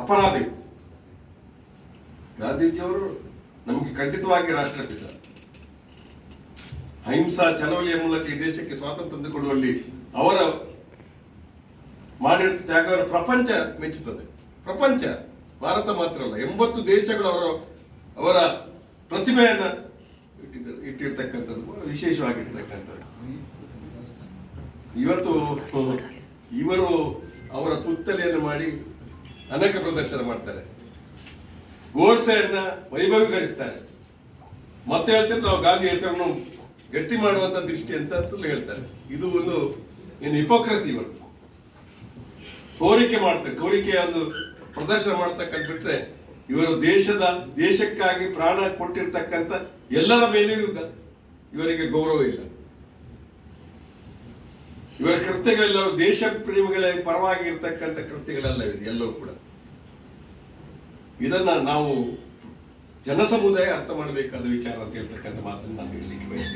ಅಪರಾಧಿ. ಗಾಂಧೀಜಿಯವರು ನಮಗೆ ಖಂಡಿತವಾಗಿ ರಾಷ್ಟ್ರಪಿತ. ಅಹಿಂಸಾ ಚಳವಳಿಯ ಮೂಲಕ ಈ ದೇಶಕ್ಕೆ ಸ್ವಾತಂತ್ರ್ಯ ತಂದುಕೊಡುವಲ್ಲಿ ಅವರ ಮಾಡಿದ ತ್ಯಾಗವನ್ನು ಪ್ರಪಂಚ ಮೆಚ್ಚುತ್ತದೆ. ಪ್ರಪಂಚ, ಭಾರತ ಮಾತ್ರ ಅಲ್ಲ, 80 ದೇಶಗಳು ಅವರ ಪ್ರತಿಭೆಯನ್ನ ಇಟ್ಟಿರ್ತಕ್ಕಂಥದ್ದು ವಿಶೇಷವಾಗಿರ್ತಕ್ಕಂಥದ್ದು. ಇವತ್ತು ಇವರು ಅವರ ಪುತ್ಥಳಿಯನ್ನು ಮಾಡಿ ಅನೇಕ ಪ್ರದರ್ಶನ ಮಾಡ್ತಾರೆ, ಗೋಡ್ಸೆಯನ್ನ ವೈಭವೀಕರಿಸ್ತಾರೆ, ಮತ್ತೆ ಹೇಳ್ತಾರೆ ನಾವು ಗಾಂಧಿ ಹೆಸರನ್ನು ಗಟ್ಟಿ ಮಾಡುವಂತ ದೃಷ್ಟಿ ಅಂತ ಹೇಳ್ತಾರೆ. ಇದು ಒಂದು ಏನು ಹಿಪೋಕ್ರಸಿ. ಇವರು ಕೋರಿಕೆಯ ಒಂದು ಪ್ರದರ್ಶನ ಮಾಡ್ತಕ್ಕಂಥ ಬಿಟ್ರೆ ಇವರು ದೇಶಕ್ಕಾಗಿ ಪ್ರಾಣ ಕೊಟ್ಟಿರ್ತಕ್ಕಂಥ ಎಲ್ಲರ ಮೇಲೆಯೂ ಇವರಿಗೆ ಗೌರವ ಇಲ್ಲ. ಇವರ ಕೃತ್ಯಗಳೆಲ್ಲವೂ ದೇಶ ಪ್ರೇಮಿಗಳ ಪರವಾಗಿ ಇರ್ತಕ್ಕಂಥ ಕೃತ್ಯಗಳೆಲ್ಲ ಎಲ್ಲವೂ ಕೂಡ. ಇದನ್ನ ನಾವು ಜನಸಮುದಾಯ ಅರ್ಥ ಮಾಡಬೇಕಾದ ವಿಚಾರ ಅಂತ ಹೇಳ್ತಕ್ಕಂಥ ಮಾತನ್ನು ನಾನು ಹೇಳಲಿಕ್ಕೆ ಬಯಸ್ತೇನೆ.